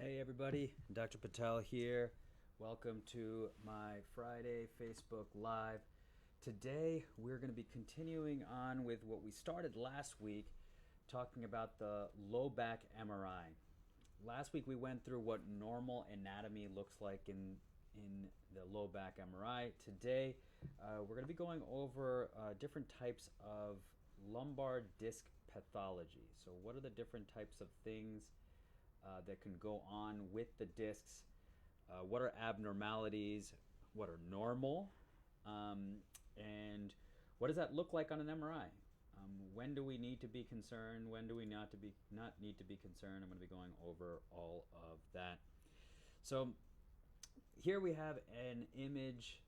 Hey everybody, Dr. Patel here. Welcome to my Friday Facebook Live. Today we're going to be continuing on with what we started last week, talking about the low back MRI. Last week we went through what normal anatomy looks like in the low back MRI. Today we're going to be going over different types of lumbar disc pathology. So what are the different types of things that can go on with the discs? What are abnormalities? What are normal? And what does that look like on an MRI? When do we need to be concerned? When do we not need to be concerned? I'm going to be going over all of that. So here we have an image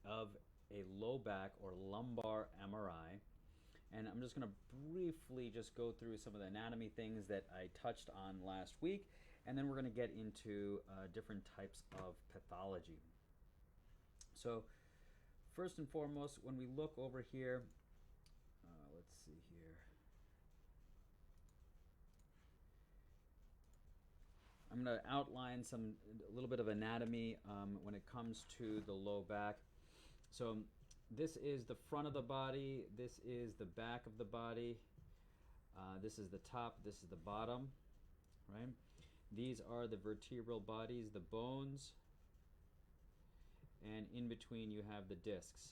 of a low back or lumbar MRI. And I'm just going to briefly just go through some of the anatomy things that I touched on last week, and then we're going to get into different types of pathology. So first and foremost, when we look over here, let's see here. I'm going to outline a little bit of anatomy when it comes to the low back. So this is the front of the body, this is the back of the body, this is the top, this is the bottom, right? These are the vertebral bodies, the bones, and in between you have the discs.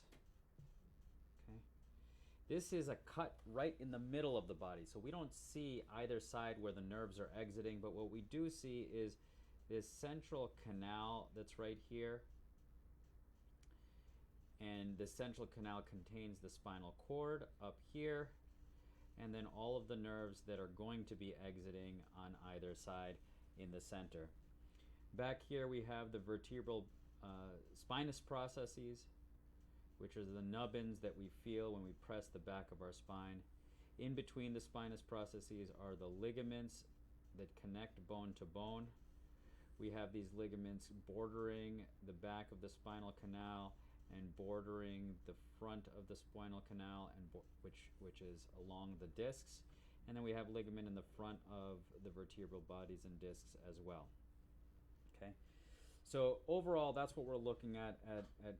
Okay. This is a cut right in the middle of the body, so we don't see either side where the nerves are exiting, but what we do see is this central canal that's right here. And the central canal contains the spinal cord up here, and then all of the nerves that are going to be exiting on either side in the center. Back here we have the vertebral spinous processes, which are the nubbins that we feel when we press the back of our spine. In between the spinous processes are the ligaments that connect bone to bone. We have these ligaments bordering the back of the spinal canal and bordering the front of the spinal canal, and which is along the discs. And then we have ligament in the front of the vertebral bodies and discs as well. Okay, so overall that's what we're looking at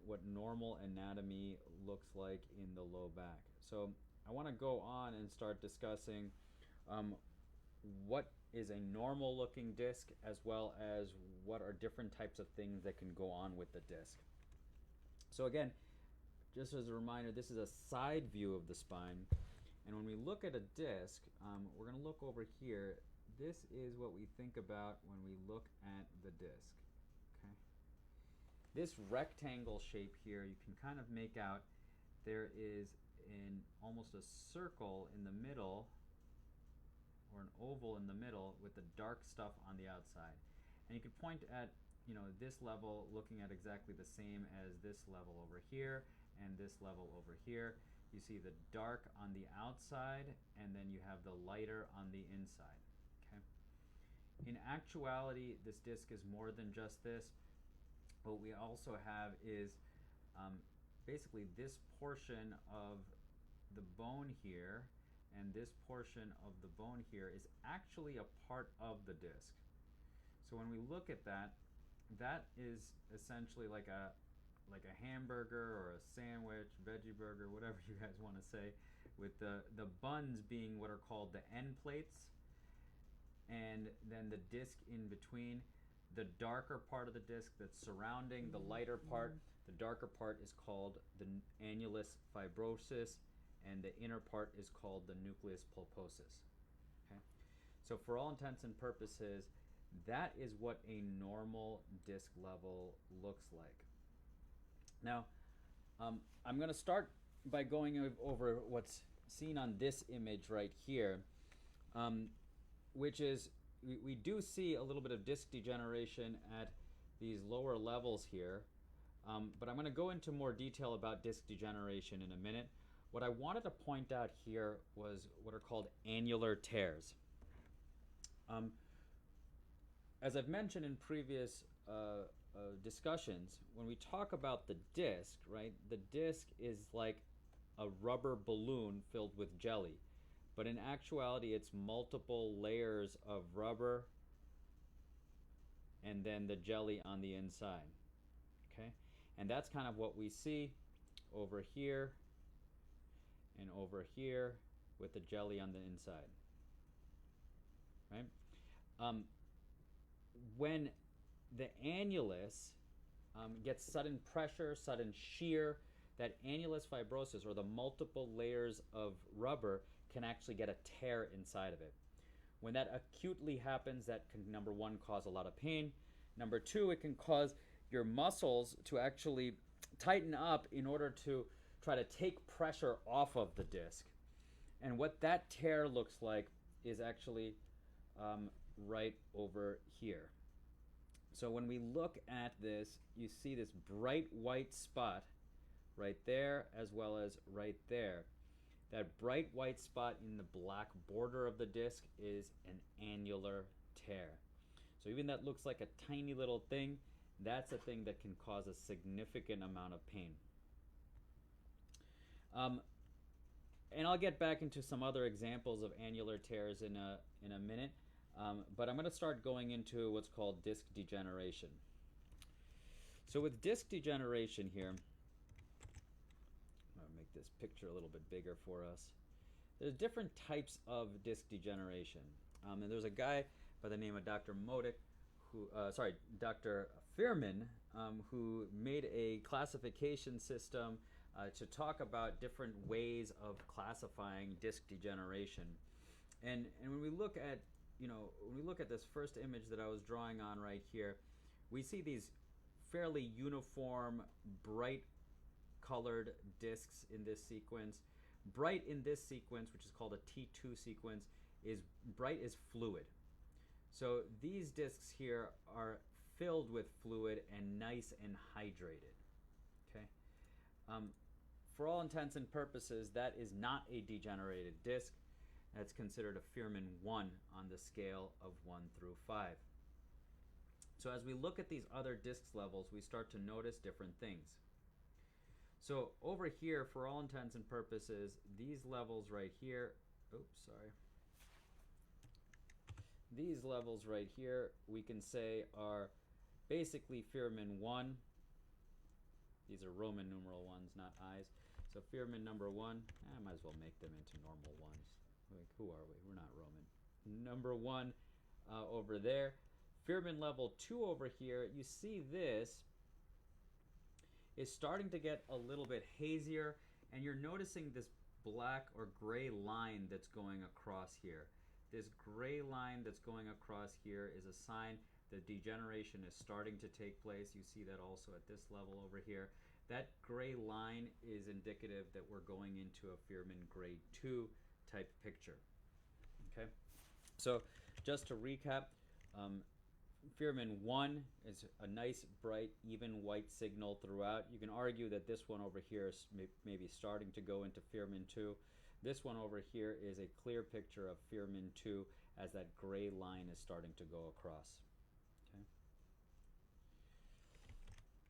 what normal anatomy looks like in the low back. So I want to go on and start discussing what is a normal looking disc, as well as what are different types of things that can go on with the disc. So again, just as a reminder, this is a side view of the spine. And when we look at a disc, we're going to look over here. This is what we think about when we look at the disc. Okay. This rectangle shape here, you can kind of make out there is almost a circle in the middle, or an oval in the middle, with the dark stuff on the outside. And you could point at this level looking at exactly the same as this level over here and this level over here. You see the dark on the outside, and then you have the lighter on the inside. Okay. In actuality, this disc is more than just this. What we also have is basically this portion of the bone here and this portion of the bone here is actually a part of the disc. So when we look at that, that is essentially like a hamburger or a sandwich, veggie burger, whatever you guys want to say, with the buns being what are called the end plates, and then the disc in between. The darker part of the disc that's surrounding the lighter part, the darker part is called the annulus fibrosus, and the inner part is called the nucleus pulposus. Okay? So for all intents and purposes, that is what a normal disc level looks like. Now, I'm going to start by going over what's seen on this image right here, which is we do see a little bit of disc degeneration at these lower levels here, but I'm going to go into more detail about disc degeneration in a minute. What I wanted to point out here was what are called annular tears. As I've mentioned in previous discussions, when we talk about the disc, right, the disc is like a rubber balloon filled with jelly. But in actuality, it's multiple layers of rubber and then the jelly on the inside. Okay, and that's kind of what we see over here and over here with the jelly on the inside. Right? When the annulus gets sudden pressure, sudden shear, that annulus fibrosis, or the multiple layers of rubber, can actually get a tear inside of it. When that acutely happens, that can, number one, cause a lot of pain. Number two, it can cause your muscles to actually tighten up in order to try to take pressure off of the disc. And what that tear looks like is actually right over here. So when we look at this, you see this bright white spot right there as well as right there. That bright white spot in the black border of the disc is an annular tear. So even that looks like a tiny little thing, that's a thing that can cause a significant amount of pain. And I'll get back into some other examples of annular tears in a minute, but I'm going to start going into what's called disc degeneration. So with disc degeneration here, I'm going to make this picture a little bit bigger for us. There's different types of disc degeneration, and there's a guy by the name of Dr. Modic, Dr. Fearman, who made a classification system to talk about different ways of classifying disc degeneration. And when we look at, when we look at this first image that I was drawing on right here, we see these fairly uniform, bright colored discs in this sequence. Bright in this sequence, which is called a T2 sequence, is bright is fluid. So these discs here are filled with fluid and nice and hydrated. Okay. For all intents and purposes, that is not a degenerated disc. That's considered a Fearman 1 on the scale of 1 through 5. So as we look at these other disc levels, we start to notice different things. So over here, for all intents and purposes, these levels right here, these levels right here, we can say are basically Fearman 1. These are Roman numeral ones, not I's. So Fearman number 1, I might as well make them into normal ones. Like, who are we? We're not Roman. Number 1 over there. Fearman level 2 over here, you see this is starting to get a little bit hazier, and you're noticing this black or gray line that's going across here. This gray line that's going across here is a sign that degeneration is starting to take place. You see that also at this level over here. That gray line is indicative that we're going into a Fearman grade 2 type picture. Okay, so just to recap, Fearman 1 is a nice, bright, even white signal throughout. You can argue that this one over here is maybe starting to go into Fearman 2. This one over here is a clear picture of Fearman 2 as that gray line is starting to go across. Okay.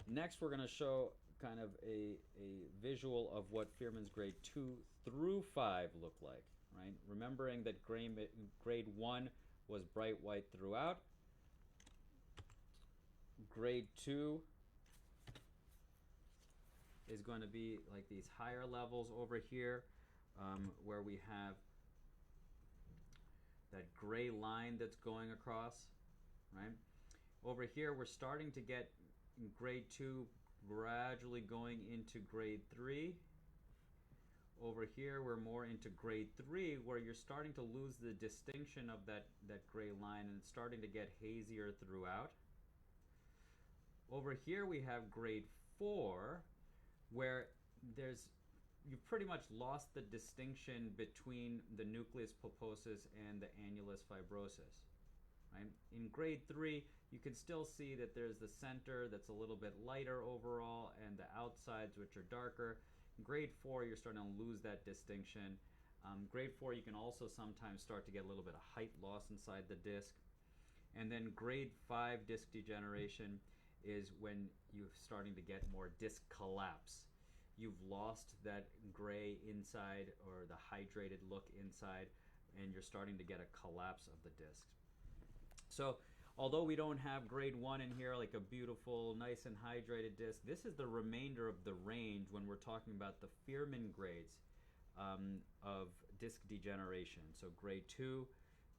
Next, we're going to show kind of a visual of what Fearman's grade 2 through 5 look like. Right? Remembering that grade 1 was bright white throughout. Grade 2 is going to be like these higher levels over here, where we have that gray line that's going across, right? Over here, we're starting to get grade 2 gradually going into grade 3. Over here, we're more into grade 3, where you're starting to lose the distinction of that gray line, and it's starting to get hazier throughout. Over here, we have grade 4, where you've pretty much lost the distinction between the nucleus pulposus and the annulus fibrosis. Right? In grade 3, you can still see that there's the center that's a little bit lighter overall, and the outsides, which are darker. In grade 4, you're starting to lose that distinction. Grade 4, you can also sometimes start to get a little bit of height loss inside the disc. And then grade 5 disc degeneration is when you're starting to get more disc collapse. You've lost that gray inside or the hydrated look inside, and you're starting to get a collapse of the disc. So although we don't have grade 1 in here, like a beautiful, nice and hydrated disc, this is the remainder of the range when we're talking about the Fearman grades of disc degeneration. So grade 2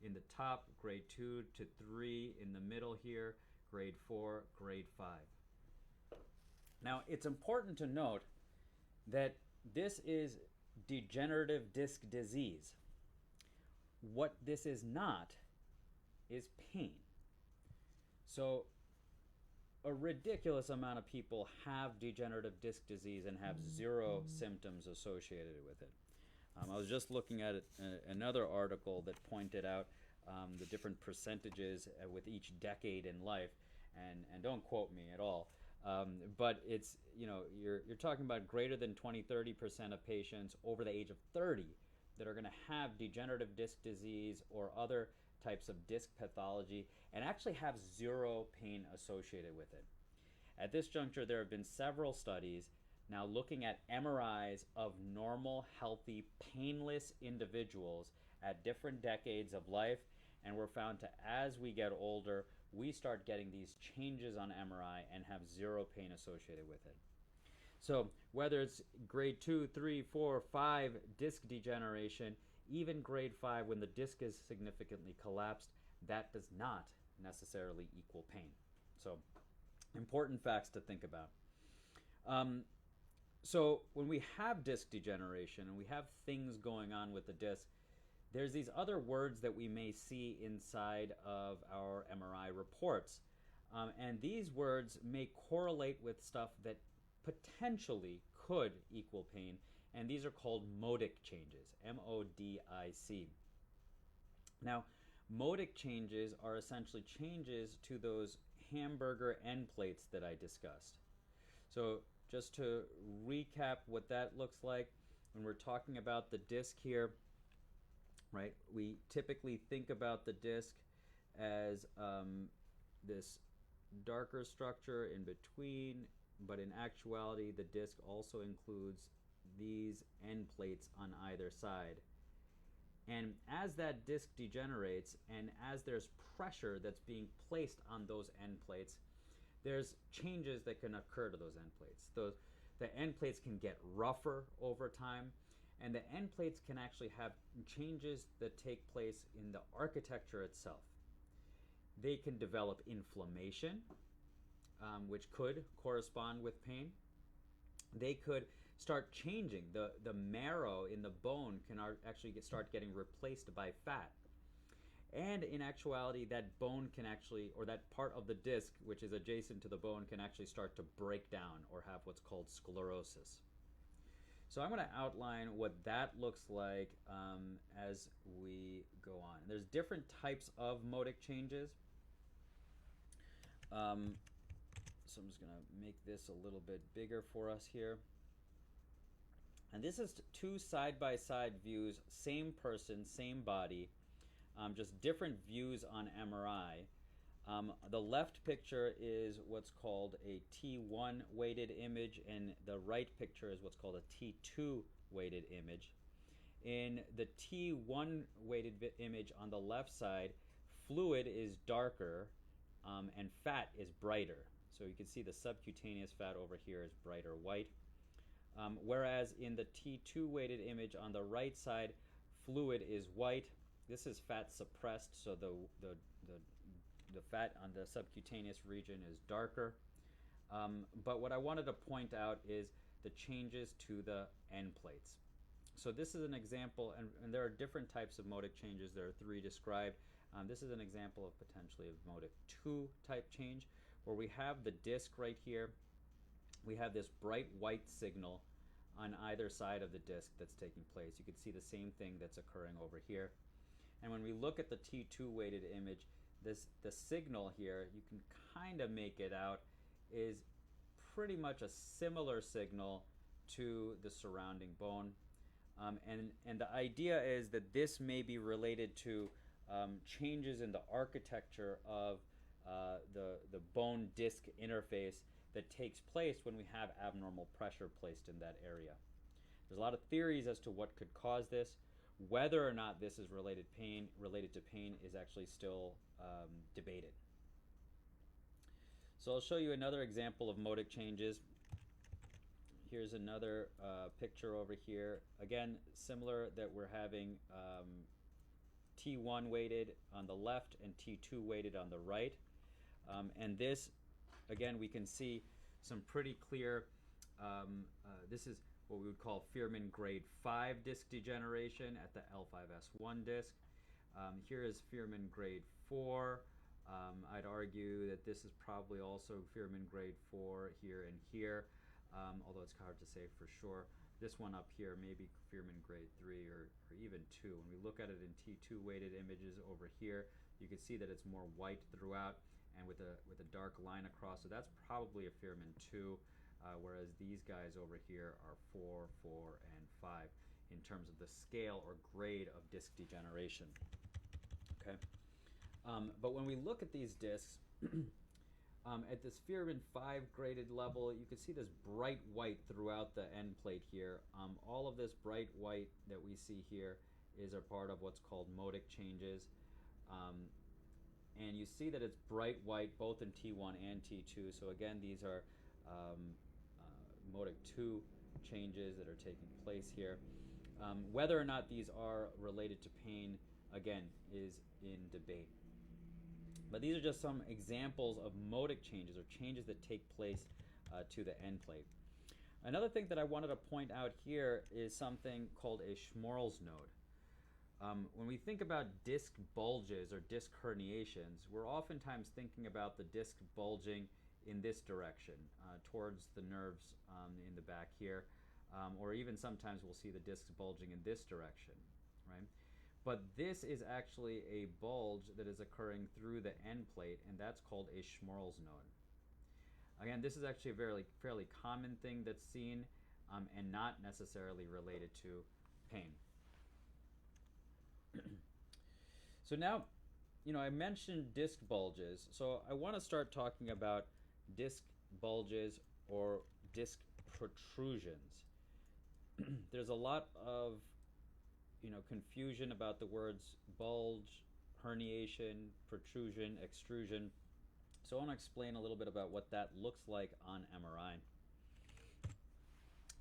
in the top, grade 2 to 3 in the middle here, grade 4, grade 5. Now, it's important to note that this is degenerative disc disease. What this is not is pain. So a ridiculous amount of people have degenerative disc disease and have zero symptoms associated with it. I was just looking at another article that pointed out the different percentages with each decade in life, and don't quote me at all, but it's, you're talking about greater than 20-30% of patients over the age of 30 that are going to have degenerative disc disease or other types of disc pathology and actually have zero pain associated with it. At this juncture, there have been several studies now looking at MRIs of normal, healthy, painless individuals at different decades of life, and we're found to, as we get older, we start getting these changes on MRI and have zero pain associated with it. So whether it's grade 2, 3, 4, 5 disc degeneration, even grade 5 when the disc is significantly collapsed, that does not necessarily equal pain. So important facts to think about. So when we have disc degeneration and we have things going on with the disc, there's these other words that we may see inside of our MRI reports. And these words may correlate with stuff that potentially could equal pain, and these are called Modic changes, M-O-D-I-C. Now, Modic changes are essentially changes to those hamburger end plates that I discussed. So just to recap what that looks like, when we're talking about the disc here, right, we typically think about the disc as this darker structure in between, but in actuality the disc also includes these end plates on either side. And as that disc degenerates and as there's pressure that's being placed on those end plates, there's changes that can occur to those end plates. The end plates can get rougher over time, and the end plates can actually have changes that take place in the architecture itself. They can develop inflammation, which could correspond with pain. They could start changing. The marrow in the bone can actually start getting replaced by fat. And in actuality, that bone can actually, or that part of the disc which is adjacent to the bone, can actually start to break down or have what's called sclerosis. So I'm going to outline what that looks like as we go on. There's different types of Modic changes. So I'm just going to make this a little bit bigger for us here. And this is two side-by-side views, same person, same body, just different views on MRI. The left picture is what's called a T1 weighted image, and the right picture is what's called a T2 weighted image. In the T1 weighted image on the left side, fluid is darker and fat is brighter. So you can see the subcutaneous fat over here is brighter white. Whereas in the T2 weighted image on the right side, fluid is white. This is fat suppressed, so the fat on the subcutaneous region is darker. But what I wanted to point out is the changes to the end plates. So this is an example, and there are different types of Modic changes. There are 3 described. This is an example of potentially a Modic 2 type change, where we have the disc right here. We have this bright white signal on either side of the disc that's taking place. You can see the same thing that's occurring over here. And when we look at the T2 weighted image, the signal here, you can kind of make it out, is pretty much a similar signal to the surrounding bone. And the idea is that this may be related to changes in the architecture of the bone disc interface that takes place when we have abnormal pressure placed in that area. There's a lot of theories as to what could cause this. Whether or not this is related to pain is actually still debated. So I'll show you another example of modic changes. Here's another picture over here. Again, similar that we're having T1 weighted on the left and T2 weighted on the right. And this, again, we can see some pretty clear, this is what we would call Fearman grade 5 disc degeneration at the L5S1 disc. Here is Fearman grade 4. I'd argue that this is probably also Fearman grade 4 here and here, although it's hard to say for sure. This one up here may be Fearman grade 3 or even 2. When we look at it in T2 weighted images over here, you can see that it's more white throughout and with a dark line across, so that's probably a Fearman 2, whereas these guys over here are 4, 4, and 5 in terms of the scale or grade of disc degeneration. Okay. But when we look at these discs, at this Fearman 5 graded level, you can see this bright white throughout the end plate here. All of this bright white that we see here is a part of what's called modic changes. And you see that it's bright white both in T1 and T2. So again, these are modic 2 changes that are taking place here. Whether or not these are related to pain, again, is in debate. But these are just some examples of modic changes, or changes that take place to the end plate. Another thing that I wanted to point out here is something called a Schmorl's node. When we think about disc bulges or disc herniations, we're oftentimes thinking about the disc bulging in this direction, towards the nerves in the back here, or even sometimes we'll see the discs bulging in this direction, right? But this is actually a bulge that is occurring through the end plate, and that's called a Schmorl's node. Again, this is actually a fairly common thing that's seen and not necessarily related to pain. So now, I mentioned disc bulges, so I want to start talking about disc bulges or disc protrusions. There's a lot of confusion about the words bulge, herniation, protrusion, extrusion. So I want to explain a little bit about what that looks like on MRI.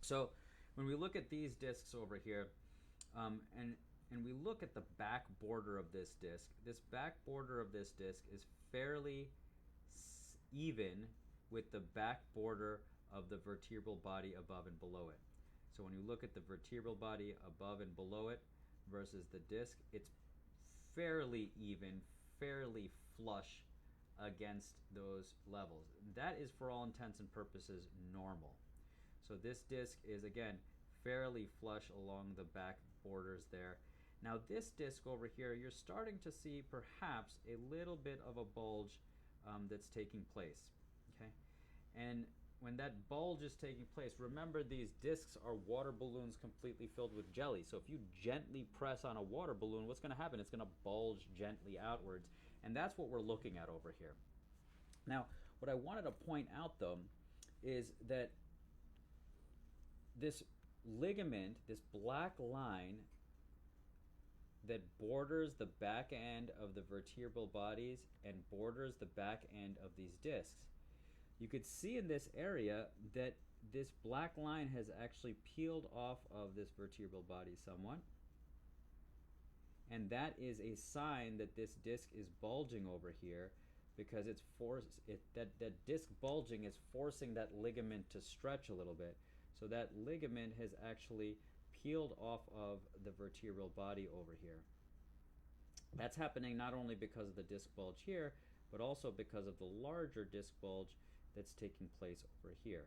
So when we look at these discs over here, and we look at the back border of this back border of this disc is fairly even with the back border of the vertebral body above and below it. So when you look at the vertebral body above and below it versus the disc, it's fairly even, fairly flush against those levels. That is, for all intents and purposes, normal. So this disc is, again, fairly flush along the back borders there. Now this disc over here, you're starting to see perhaps a little bit of a bulge that's taking place, okay? And when that bulge is taking place, remember these discs are water balloons completely filled with jelly. So if you gently press on a water balloon, what's going to happen? It's going to bulge gently outwards. And that's what we're looking at over here. Now, what I wanted to point out, though, is that this ligament, this black line that borders the back end of the vertebral bodies and borders the back end of these discs, you could see in this area that this black line has actually peeled off of this vertebral body somewhat. And that is a sign that this disc is bulging over here, because that disc bulging is forcing that ligament to stretch a little bit. So that ligament has actually peeled off of the vertebral body over here. That's happening not only because of the disc bulge here, but also because of the larger disc bulge that's taking place over here.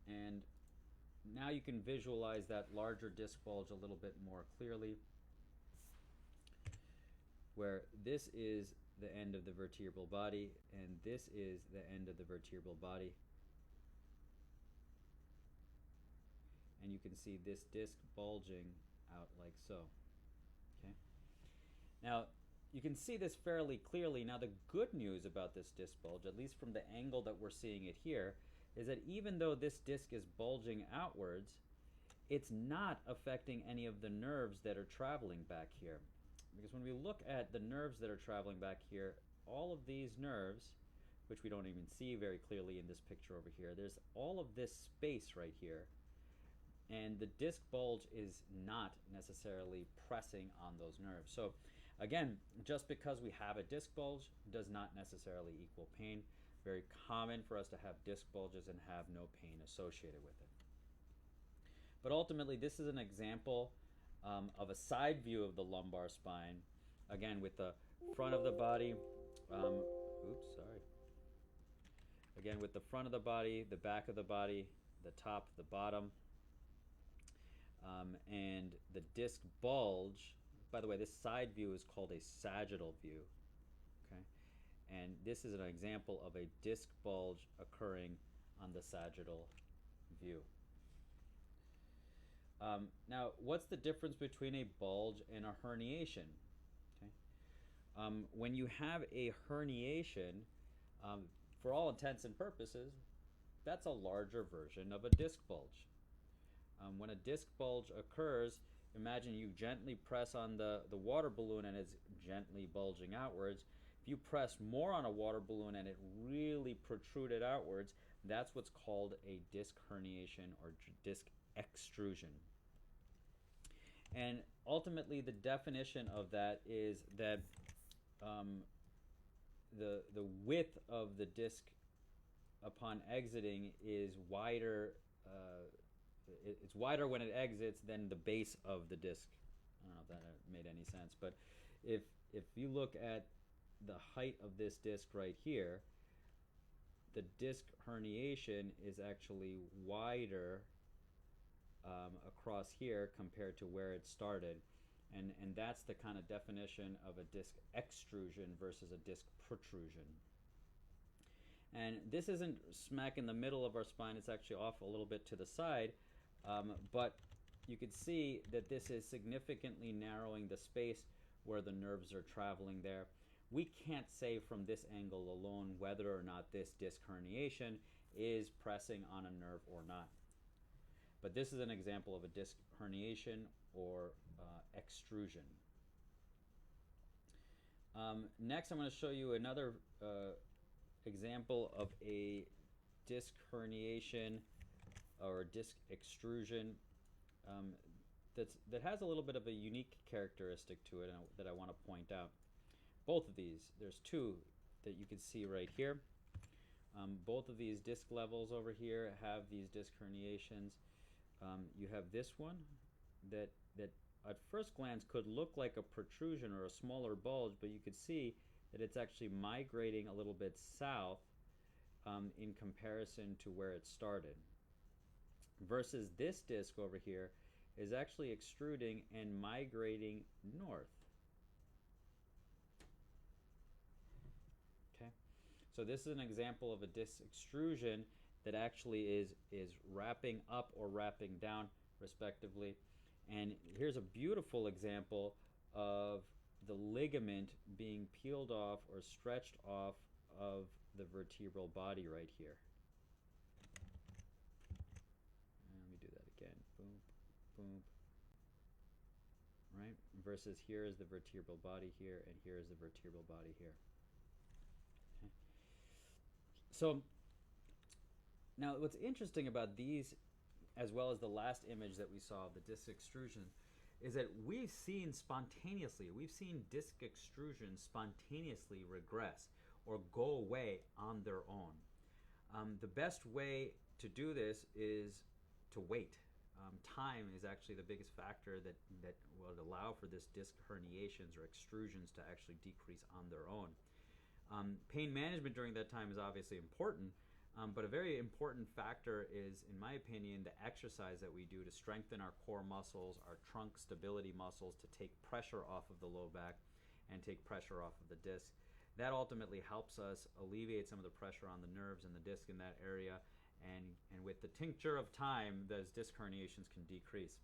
Okay. And now you can visualize that larger disc bulge a little bit more clearly, where this is the end of the vertebral body and this is the end of the vertebral body. And you can see this disc bulging out like so. Okay. Now, you can see this fairly clearly. Now, the good news about this disc bulge, at least from the angle that we're seeing it here, is that even though this disc is bulging outwards, it's not affecting any of the nerves that are traveling back here. because when we look at the nerves that are traveling back here, all of these nerves, which we don't even see very clearly in this picture over here, there's all of this space right here, and the disc bulge is not necessarily pressing on those nerves. So again, just because we have a disc bulge does not necessarily equal pain. Very common for us to have disc bulges and have no pain associated with it. But ultimately, this is an example of a side view of the lumbar spine, again with the front of the body, again with the front of the body, the back of the body, the top, the bottom, and the disc bulge. By the way, this side view is called a sagittal view, okay? And this is an example of a disc bulge occurring on the sagittal view. Now, what's the difference between a bulge and a herniation? Okay. When you have a herniation, for all intents and purposes, that's a larger version of a disc bulge. When a disc bulge occurs, imagine you gently press on the water balloon and it's gently bulging outwards. If you press more on a water balloon and it really protruded outwards, that's what's called a disc herniation or disc extrusion. And ultimately, the definition of that is that the width of the disc upon exiting is wider. It's wider when it exits than the base of the disc. I don't know if that made any sense, but if you look at the height of this disc right here, the disc herniation is actually wider across here compared to where it started, and that's the kind of definition of a disc extrusion versus a disc protrusion. And this isn't smack in the middle of our spine, it's actually off a little bit to the side, but you can see that this is significantly narrowing the space where the nerves are traveling there. We can't say from this angle alone whether or not this disc herniation is pressing on a nerve or not. But this is an example of a disc herniation or extrusion. Next, I'm going to show you another example of a disc herniation or disc extrusion that has a little bit of a unique characteristic to it that I want to point out. Both of these, there's two that you can see right here. Both of these disc levels over here have these disc herniations. You have this one that at first glance could look like a protrusion or a smaller bulge, but you could see that it's actually migrating a little bit south in comparison to where it started. Versus this disc over here is actually extruding and migrating north. Okay, so this is an example of a disc extrusion that actually is wrapping up or wrapping down respectively. And here's a beautiful example of the ligament being peeled off or stretched off of the vertebral body right here. And let me do that again. Boom, boom. Right? Versus here is the vertebral body here, and here is the vertebral body here. Okay. So now what's interesting about these, as well as the last image that we saw of the disc extrusion, is that we've seen disc extrusions spontaneously regress or go away on their own. The best way to do this is to wait. Time is actually the biggest factor that will allow for this disc herniations or extrusions to actually decrease on their own. Pain management during that time is obviously important, but a very important factor is, in my opinion, the exercise that we do to strengthen our core muscles, our trunk stability muscles, to take pressure off of the low back and take pressure off of the disc. That ultimately helps us alleviate some of the pressure on the nerves and the disc in that area, and with the tincture of time, those disc herniations can decrease.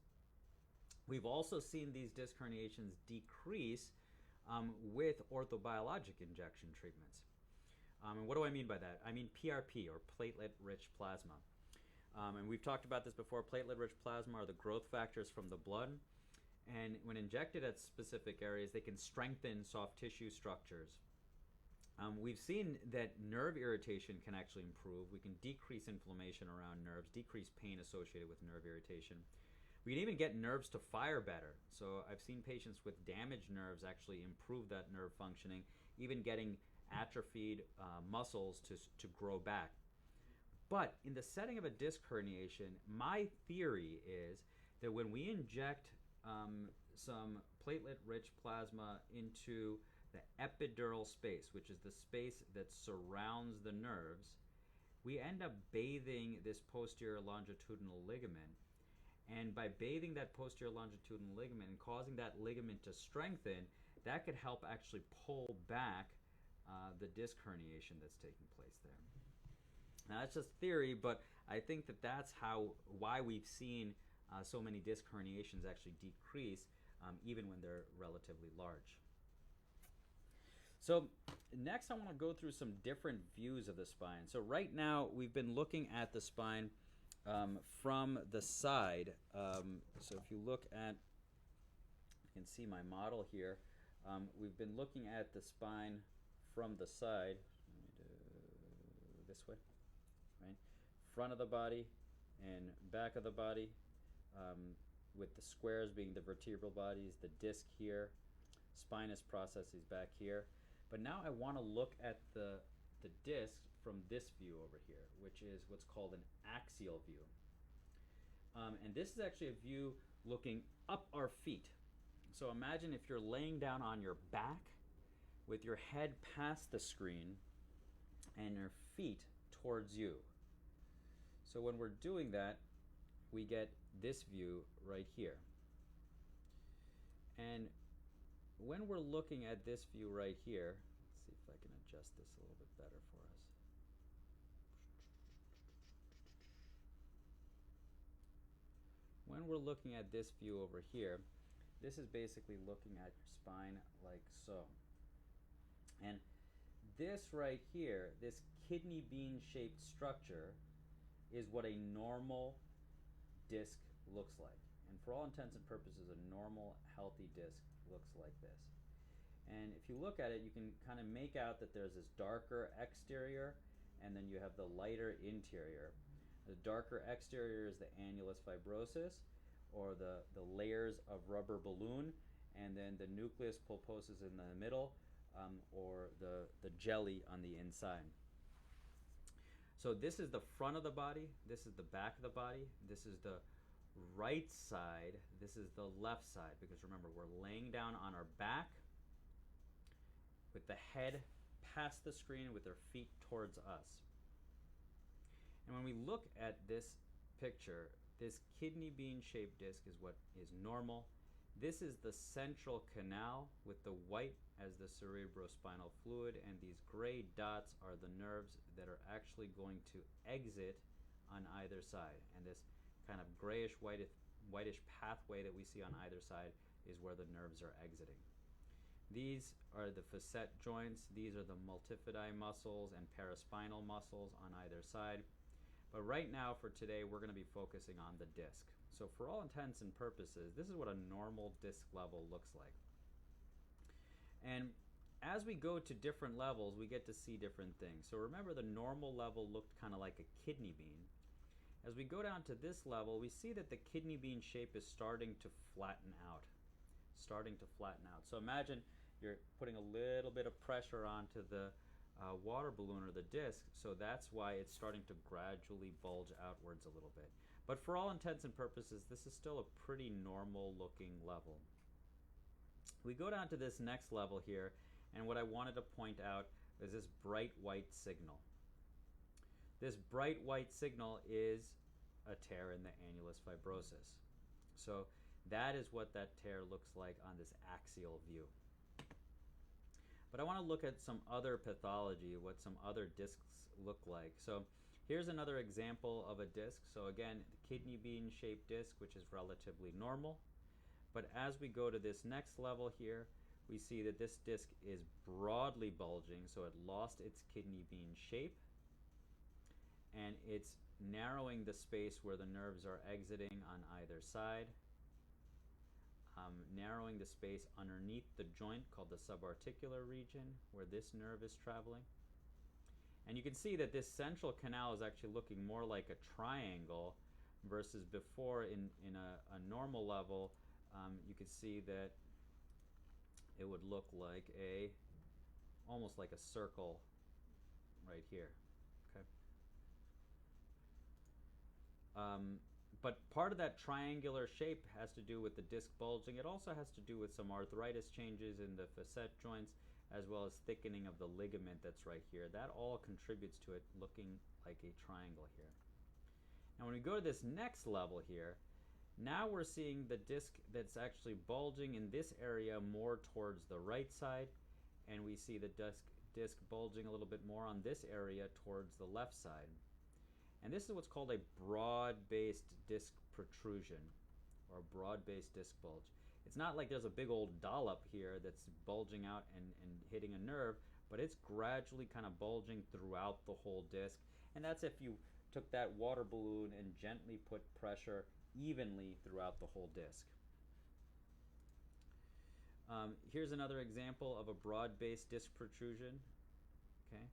We've also seen these disc herniations decrease with orthobiologic injection treatments. And what do I mean by that? I mean PRP, or platelet-rich plasma. And we've talked about this before. Platelet-rich plasma are the growth factors from the blood. And when injected at specific areas, they can strengthen soft tissue structures. We've seen that nerve irritation can actually improve. We can decrease inflammation around nerves, decrease pain associated with nerve irritation. We can even get nerves to fire better. So I've seen patients with damaged nerves actually improve that nerve functioning, even getting atrophied muscles to grow back. But in the setting of a disc herniation, my theory is that when we inject some platelet-rich plasma into the epidural space, which is the space that surrounds the nerves, we end up bathing this posterior longitudinal ligament. And by bathing that posterior longitudinal ligament and causing that ligament to strengthen, that could help actually pull back the disc herniation that's taking place there. Now that's just theory, but I think that that's why we've seen so many disc herniations actually decrease even when they're relatively large. So next I want to go through some different views of the spine. So right now we've been looking at the spine from the side. So if you look at, you can see my model here. We've been looking at the spine from the side. Let me do this way, right? Front of the body and back of the body, with the squares being the vertebral bodies, the disc here, spinous processes back here. But now I want to look at the disc from this view over here, which is what's called an axial view. And this is actually a view looking up our feet. So imagine if you're laying down on your back with your head past the screen and your feet towards you. So when we're doing that, we get this view right here. And when we're looking at this view right here, let's see if I can adjust this a little bit better for us. When we're looking at this view over here, this is basically looking at your spine like so. And this right here, this kidney bean shaped structure, is what a normal disc looks like. And for all intents and purposes, a normal healthy disc looks like this. And if you look at it, you can kind of make out that there's this darker exterior and then you have the lighter interior. The darker exterior is the annulus fibrosus, or the layers of rubber balloon, and then the nucleus pulposus in the middle, or the jelly on the inside. So this is the front of the body, this is the back of the body, this is the right side, this is the left side, because remember, we're laying down on our back with the head past the screen with our feet towards us. And when we look at this picture, this kidney bean shaped disc is what is normal. This is the central canal with the white as the cerebrospinal fluid, and these gray dots are the nerves that are actually going to exit on either side. And this kind of grayish whitish pathway that we see on either side is where the nerves are exiting. These are the facet joints. These are the multifidi muscles and paraspinal muscles on either side. But right now, for today, we're going to be focusing on the disc. So for all intents and purposes, this is what a normal disc level looks like. And as we go to different levels, we get to see different things. So remember, the normal level looked kind of like a kidney bean. As we go down to this level, we see that the kidney bean shape is starting to flatten out. So imagine you're putting a little bit of pressure onto the water balloon or the disc, so that's why it's starting to gradually bulge outwards a little bit. But for all intents and purposes, this is still a pretty normal looking level. We go down to this next level here, and what I wanted to point out is this bright white signal. This bright white signal is a tear in the annulus fibrosus. So that is what that tear looks like on this axial view. But I want to look at some other pathology, what some other discs look like. So here's another example of a disc. So again, the kidney bean shaped disc, which is relatively normal. But as we go to this next level here, we see that this disc is broadly bulging, so it lost its kidney bean shape, and it's narrowing the space where the nerves are exiting on either side. narrowing the space underneath the joint called the subarticular region where this nerve is traveling. And you can see that this central canal is actually looking more like a triangle versus before in a normal level, you could see that it would look like almost like a circle right here. Okay. But part of that triangular shape has to do with the disc bulging. It also has to do with some arthritis changes in the facet joints, as well as thickening of the ligament that's right here. That all contributes to it looking like a triangle here. Now when we go to this next level here, now we're seeing the disc that's actually bulging in this area more towards the right side, and we see the disc bulging a little bit more on this area towards the left side. And this is what's called a broad-based disc protrusion, or a broad-based disc bulge. It's not like there's a big old dollop here that's bulging out and hitting a nerve, but it's gradually kind of bulging throughout the whole disc. And that's if you took that water balloon and gently put pressure evenly throughout the whole disc. Here's another example of a broad-based disc protrusion. Okay,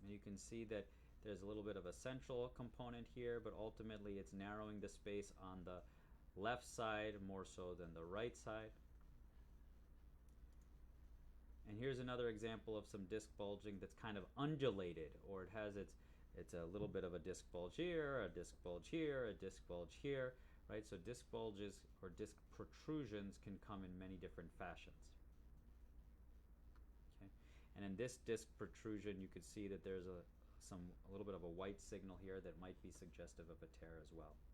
and you can see that there's a little bit of a central component here, but ultimately it's narrowing the space on the left side more so than the right side. And here's another example of some disc bulging that's kind of undulated, or it has it's a little bit of a disc bulge here, a disc bulge here, a disc bulge here, right? So disc bulges or disc protrusions can come in many different fashions. Okay, and in this disc protrusion, you could see that there's a little bit of a white signal here that might be suggestive of a tear as well.